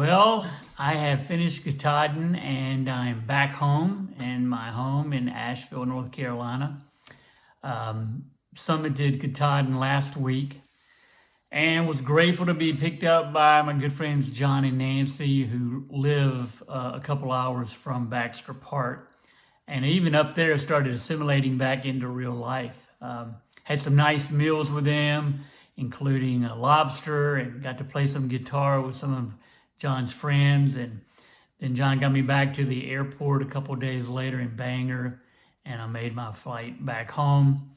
Well, I have finished Katahdin and I'm back home in my home in Asheville, North Carolina. Summited Katahdin last week and was grateful to be picked up by my good friends John and Nancy, who live a couple hours from Baxter Park. And even up there started assimilating back into real life. Had some nice meals with them, including a lobster, and got to play some guitar with some of John's friends. And then John got me back to the airport a couple days later in Bangor, and I made my flight back home.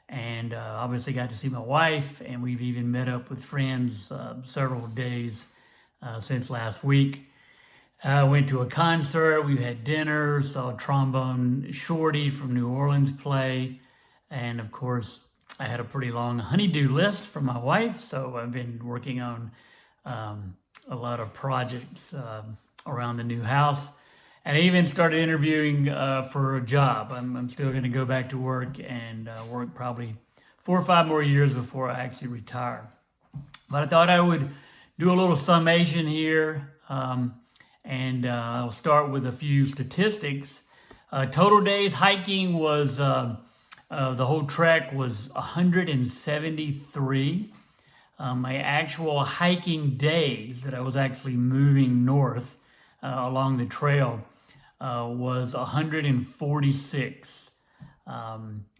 And obviously got to see my wife, and we've even met up with friends several days since last week. Went to a concert, we had dinner, saw Trombone Shorty from New Orleans play, and of course I had a pretty long honey-do list for my wife, so I've been working on a lot of projects around the new house, and I even started interviewing for a job. I'm still going to go back to work and work probably 4 or 5 more years before I actually retire. But I thought I would do a little summation here. And I'll start with a few statistics. Total days hiking was, the whole trek was 173. My actual hiking days that I was actually moving north along the trail was 146.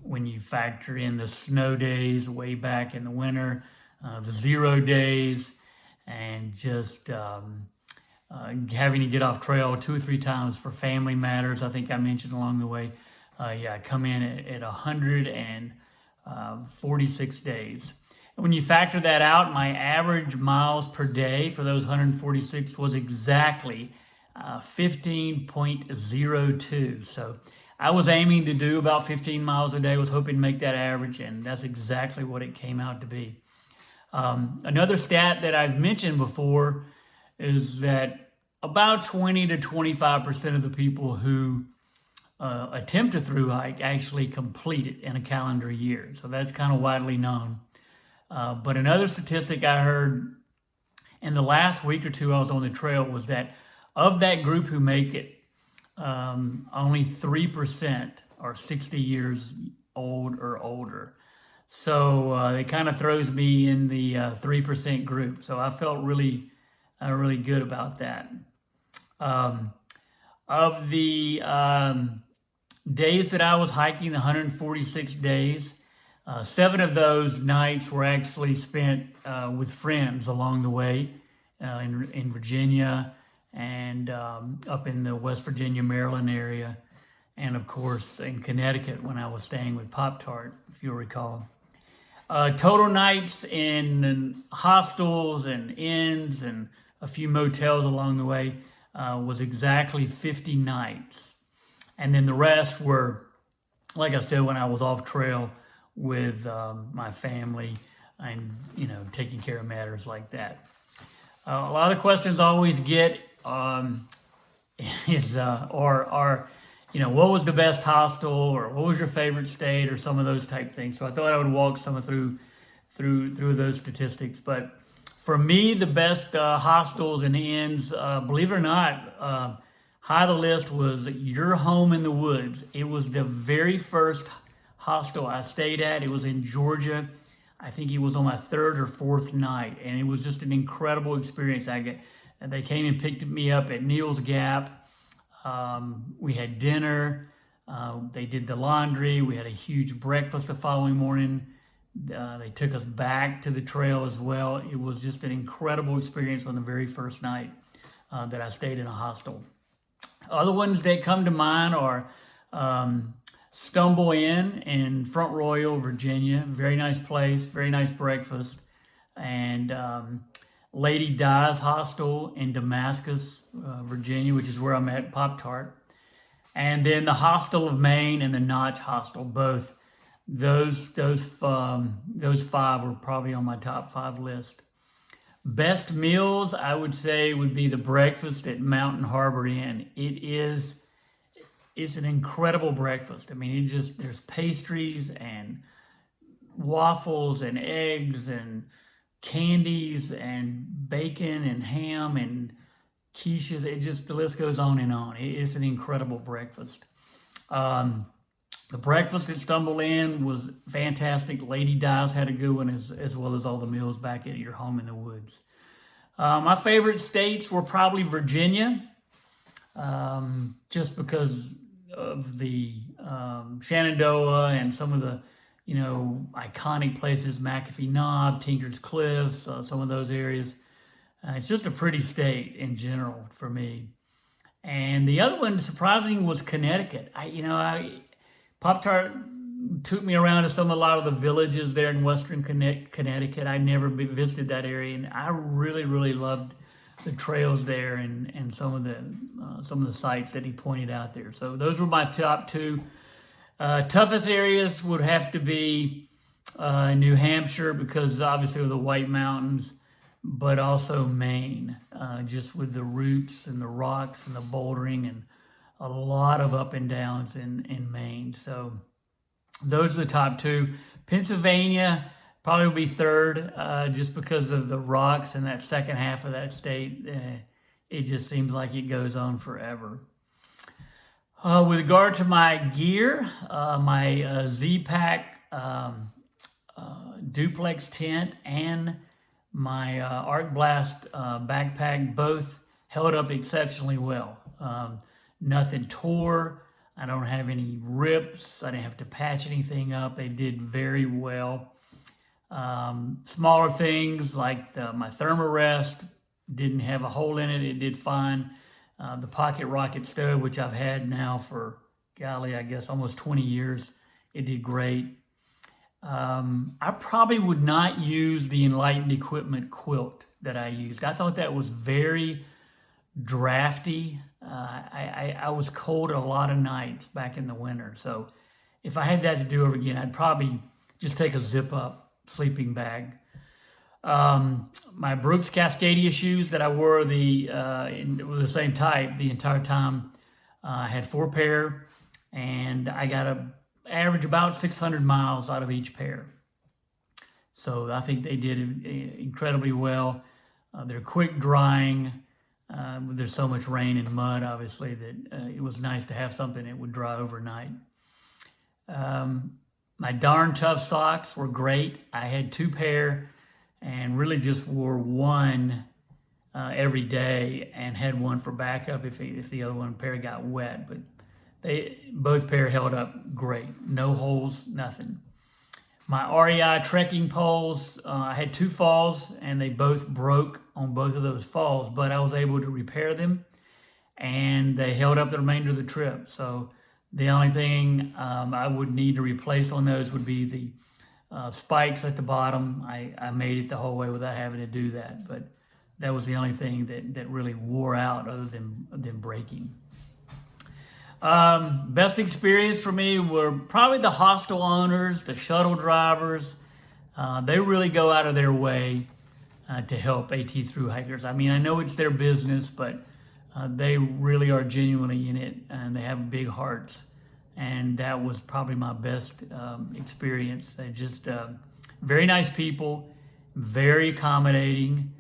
When you factor in the snow days way back in the winter, the 0 days, and just having to get off trail 2 or 3 times for family matters. I think I mentioned along the way. I come in at 146 days. And when you factor that out, my average miles per day for those 146 was exactly 15.02. So I was aiming to do about 15 miles a day, was hoping to make that average, and that's exactly what it came out to be. Another stat that I've mentioned before is that about 20 to 25% of the people who attempt a thru-hike actually complete it in a calendar year. So that's kind of widely known. But another statistic I heard in the last week or two I was on the trail was that of that group who make it, only 3% are 60 years old or older. So it kind of throws me in the 3% group. So I felt really good about that. Of the days that I was hiking, the 146 days, 7 of those nights were actually spent with friends along the way in Virginia and up in the West Virginia, Maryland area, and of course in Connecticut when I was staying with Pop-Tart, if you'll recall. Total nights in hostels and inns and a few motels along the way was exactly 50 nights. And then the rest were, like I said, when I was off trail with my family and, taking care of matters like that. A lot of questions I always get is, what was the best hostel, or what was your favorite state, or some of those type things. So I thought I would walk some through those statistics. But for me, the best hostels and inns, believe it or not, high the list was Your Home in the Woods. It was the very first hostel I stayed at. It was in Georgia. I think it was on my 3rd or 4th night, and it was just an incredible experience. They came and picked me up at Neal's Gap. We had dinner. They did the laundry. We had a huge breakfast the following morning. They took us back to the trail as well. It was just an incredible experience on the very first night that I stayed in a hostel. Other ones that come to mind are Stumble Inn in Front Royal, Virginia. Very nice place, very nice breakfast. And Lady Di's Hostel in Damascus, Virginia, which is where I'm at Pop-Tart. And then the Hostel of Maine and the Notch Hostel, both. Those 5 were probably on my top 5 list. Best meals, I would say, would be the breakfast at Mountain Harbor Inn. It's an incredible breakfast. I mean, there's pastries and waffles and eggs and candies and bacon and ham and quiches. The list goes on and on. It's an incredible breakfast. The breakfast at Stumble Inn was fantastic. Lady Di's had a good one, as well as all the meals back at your home in the woods. My favorite states were probably Virginia, just because of the Shenandoah and some of the, iconic places, McAfee Knob, Tinker's Cliffs, some of those areas. It's just a pretty state in general for me. And the other one, surprising, was Connecticut. Pop-Tart took me around to a lot of the villages there in western Connecticut. I'd never visited that area, and I really, really loved the trails there and some of the sites that he pointed out there. So those were my top two. Toughest areas would have to be New Hampshire, because obviously of the White Mountains, but also Maine, just with the roots and the rocks and the bouldering and a lot of up and downs in Maine. So those are the top two. Pennsylvania probably would be third, just because of the rocks and that second half of that state. It just seems like it goes on forever. With regard to my gear, my Z-Pack duplex tent and my Arc Blast backpack both held up exceptionally well. Nothing tore. I don't have any rips. I didn't have to patch anything up. They did very well. Smaller things like my thermarest didn't have a hole in it. It did fine. The pocket rocket stove, which I've had now for, golly, I guess almost 20 years, it did great. I probably would not use the Enlightened Equipment quilt that I used. I thought that was very drafty. I was cold a lot of nights back in the winter. So if I had that to do over again, I'd probably just take a zip-up sleeping bag. My Brooks Cascadia shoes that I wore the same type the entire time. I had 4 pair, and I got a average about 600 miles out of each pair. So I think they did incredibly well. They're quick drying. There's so much rain and mud, obviously, that it was nice to have something that would dry overnight. My Darn Tough socks were great. I had 2 pair and really just wore one every day, and had one for backup if the other one pair got wet. But both pair held up great. No holes, nothing. My REI trekking poles, I had 2 falls, and they both broke on both of those falls, but I was able to repair them, and they held up the remainder of the trip. So the only thing I would need to replace on those would be the spikes at the bottom. I made it the whole way without having to do that, but that was the only thing that really wore out other than breaking. Best experience for me were probably the hostel owners, the shuttle drivers. They really go out of their way to help AT thru-hikers. I mean, I know it's their business, but they really are genuinely in it, and they have big hearts. And that was probably my best experience. They're just very nice people, very accommodating,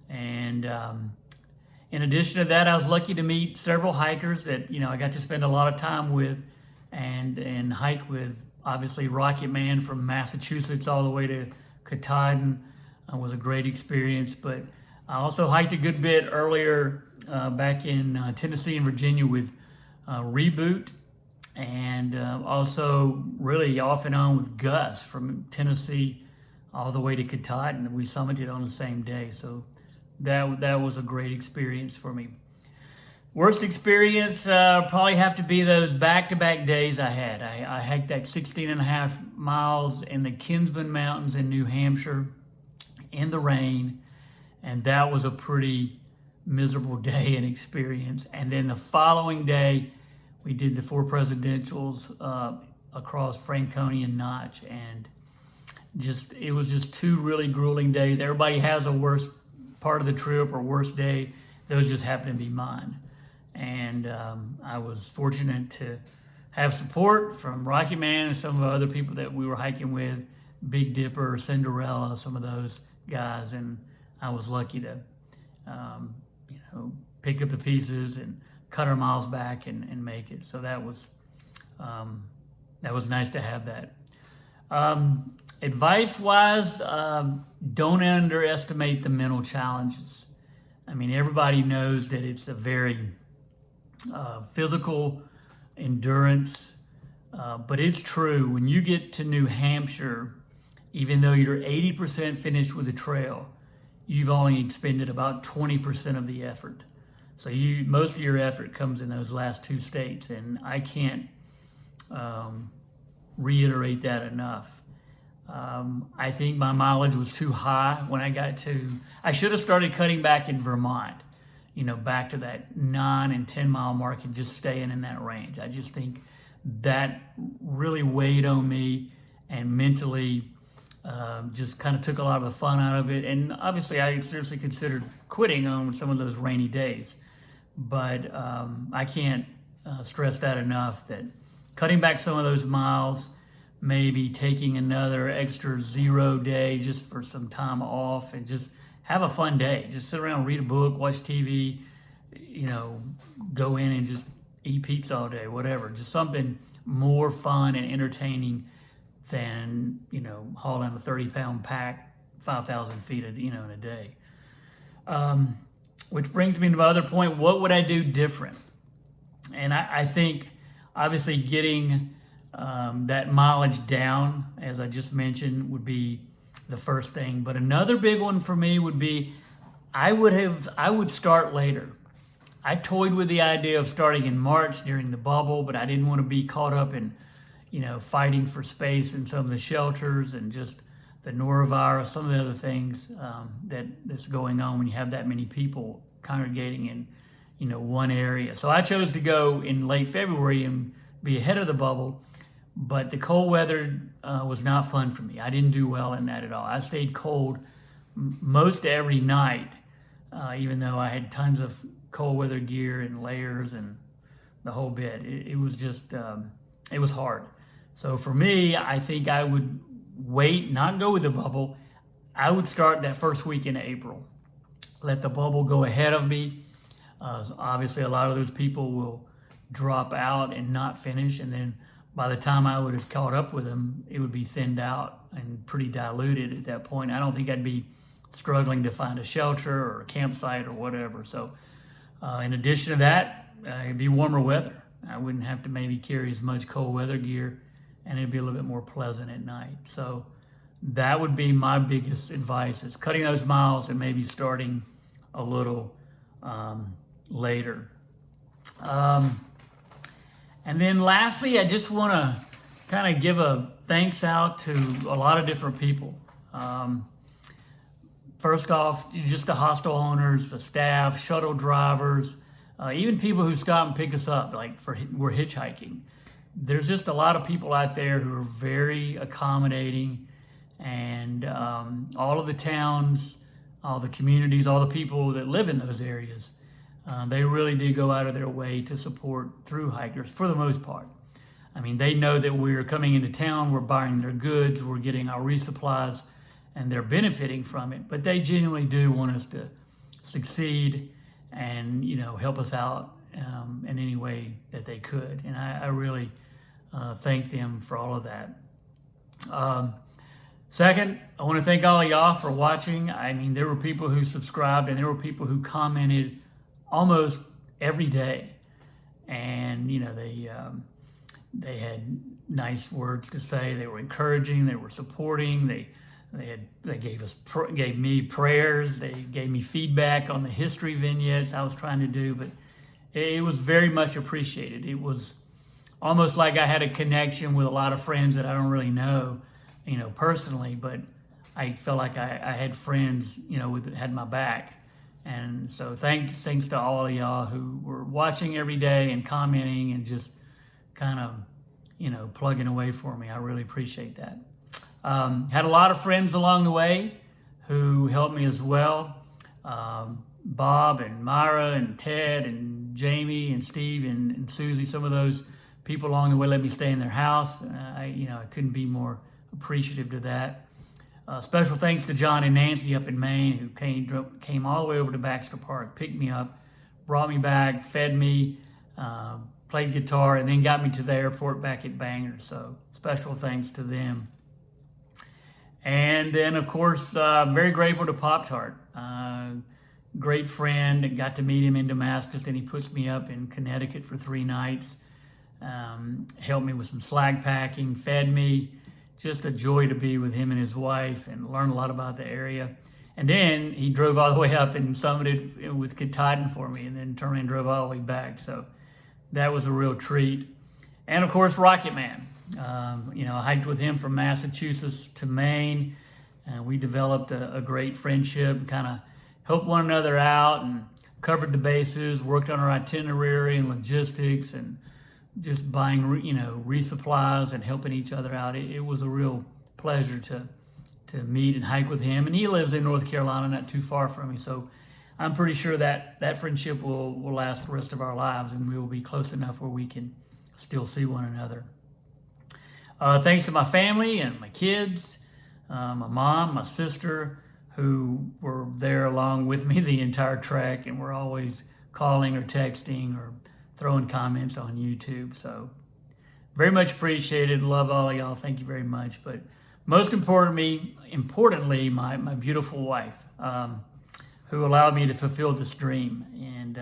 and in addition to that, I was lucky to meet several hikers that I got to spend a lot of time with, and hike with. Obviously, Rocket Man from Massachusetts all the way to Katahdin was a great experience. But I also hiked a good bit earlier back in Tennessee and Virginia with Reboot, and also really off and on with Gus from Tennessee all the way to Katahdin. We summited on the same day, so that was a great experience for me. Worst experience probably have to be those back-to-back days I had. I hiked that 16.5 miles in the Kinsman Mountains in New Hampshire in the rain, and that was a pretty miserable day and experience. And then the following day, we did the 4 presidentials across Franconia and Notch, and it was just 2 really grueling days. Everybody has a worst part of the trip or worst day. Those just happened to be mine. And I was fortunate to have support from Rocky Man and some of the other people that we were hiking with, Big Dipper, Cinderella, some of those guys, and I was lucky to pick up the pieces and cut our miles back and make it. So that was nice to have that. Advice-wise, don't underestimate the mental challenges. I mean, everybody knows that it's a very physical endurance, but it's true. When you get to New Hampshire, even though you're 80% finished with the trail, you've only expended about 20% of the effort. So most of your effort comes in those last 2 states, and I can't reiterate that enough. I think my mileage was too high when I should have started cutting back in Vermont, back to that 9 and 10 mile mark and just staying in that range. I just think that really weighed on me and mentally just kind of took a lot of the fun out of it. And obviously I seriously considered quitting on some of those rainy days, but I can't stress that enough, that cutting back some of those miles, maybe taking another extra 0 day just for some time off and just have a fun day. Just sit around, read a book, watch TV, go in and just eat pizza all day, whatever. Just something more fun and entertaining than, hauling a 30-pound pack 5,000 feet in a day. Which brings me to my other point, what would I do different? And I think obviously getting that mileage down, as I just mentioned, would be the first thing. But another big one for me would be I would start later. I toyed with the idea of starting in March during the bubble, but I didn't want to be caught up in, fighting for space in some of the shelters and just the norovirus, some of the other things that's going on when you have that many people congregating in, one area. So I chose to go in late February and be ahead of the bubble, but the cold weather was not fun for me. I didn't do well in that at all. I stayed cold most every night, even though I had tons of cold weather gear and layers and the whole bit. It was just, it was hard. So for me, I think I would wait, not go with the bubble. I would start that first week in April. Let the bubble go ahead of me. Obviously, a lot of those people will drop out and not finish, and then by the time I would have caught up with them, it would be thinned out and pretty diluted at that point. I don't think I'd be struggling to find a shelter or a campsite or whatever. So in addition to that, it'd be warmer weather. I wouldn't have to maybe carry as much cold weather gear, and it'd be a little bit more pleasant at night. So that would be my biggest advice, is cutting those miles and maybe starting a little later. And then lastly, I just want to kind of give a thanks out to a lot of different people. First off, just the hostel owners, the staff, shuttle drivers, even people who stop and pick us up, like we're hitchhiking. There's just a lot of people out there who are very accommodating, and all of the towns, all the communities, all the people that live in those areas, they really do go out of their way to support thru-hikers for the most part. I mean, they know that we're coming into town, we're buying their goods, we're getting our resupplies, and they're benefiting from it. But they genuinely do want us to succeed and, help us out in any way that they could. And I really thank them for all of that. Second, I want to thank all of y'all for watching. I mean, there were people who subscribed and there were people who commented almost every day, and they had nice words to say. They were encouraging. They were supporting. They gave me prayers. They gave me feedback on the history vignettes I was trying to do, but it was very much appreciated. It was almost like I had a connection with a lot of friends that I don't really know, personally, but I felt like I had friends, had my back. And so thanks to all of y'all who were watching every day and commenting and just kind of, plugging away for me. I really appreciate that. Had a lot of friends along the way who helped me as well. Bob and Myra and Ted and Jamie and Steve and Susie, some of those people along the way let me stay in their house. I couldn't be more appreciative to that. Special thanks to John and Nancy up in Maine, who came all the way over to Baxter Park, picked me up, brought me back, fed me, played guitar, and then got me to the airport back at Bangor. So special thanks to them. And then, of course, very grateful to Pop-Tart. Great friend, got to meet him in Damascus, and he puts me up in Connecticut for 3 nights. Helped me with some slag packing, fed me. Just a joy to be with him and his wife and learn a lot about the area. And then he drove all the way up and summited with Katahdin for me, and then turned and drove all the way back. So that was a real treat. And of course, Rocket Man. I hiked with him from Massachusetts to Maine. We developed a great friendship, kind of helped one another out and covered the bases, worked on our itinerary and logistics, and just buying, resupplies and helping each other out. It was a real pleasure to meet and hike with him. And he lives in North Carolina, not too far from me. So I'm pretty sure that friendship will last the rest of our lives, and we will be close enough where we can still see one another. Thanks to my family and my kids, my mom, my sister, who were there along with me the entire trek, and were always calling or texting or throwing comments on YouTube. So very much appreciated. Love all of y'all. Thank you very much. But most importantly, my beautiful wife, who allowed me to fulfill this dream. And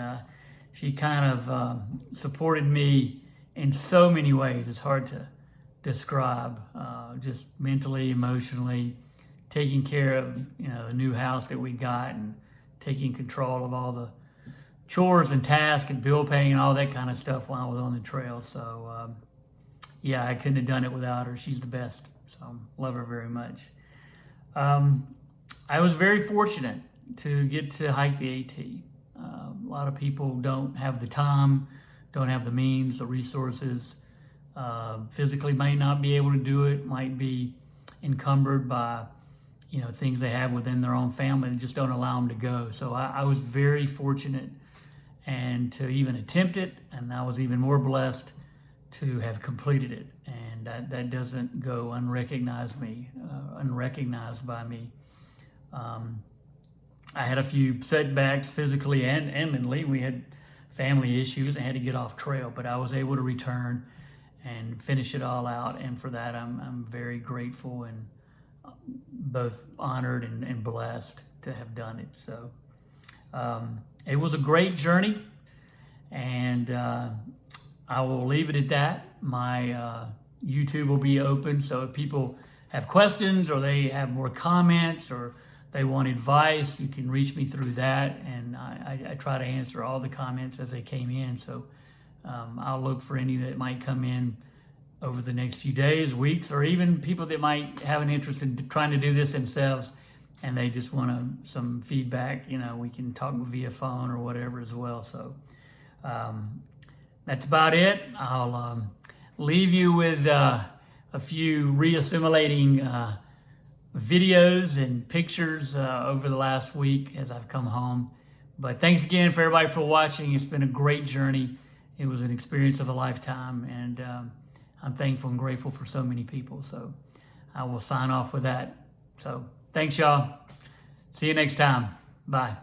she kind of supported me in so many ways. It's hard to describe, just mentally, emotionally, taking care of the new house that we got, and taking control of all the chores and tasks and bill paying and all that kind of stuff while I was on the trail. So I couldn't have done it without her. She's the best. So love her very much. I was very fortunate to get to hike the AT. A lot of people don't have the time, don't have the means, the resources, physically might not be able to do it, might be encumbered by things they have within their own family that just don't allow them to go. So I was very fortunate and to even attempt it, and I was even more blessed to have completed it. And that doesn't go unrecognized by me. I had a few setbacks physically and mentally. We had family issues and had to get off trail, but I was able to return and finish it all out. And for that, I'm very grateful and both honored and blessed to have done it. So it was a great journey, and I will leave it at that. My YouTube will be open, so if people have questions or they have more comments or they want advice, you can reach me through that, and I try to answer all the comments as they came in. So I'll look for any that might come in over the next few days, weeks, or even people that might have an interest in trying to do this themselves and they just want some feedback. We can talk via phone or whatever as well. So that's about it. I'll leave you with a few re-assimilating videos and pictures over the last week as I've come home. But thanks again for everybody for watching. It's been a great journey. It was an experience of a lifetime, and I'm thankful and grateful for so many people. So I will sign off with that. So thanks, y'all. See you next time. Bye.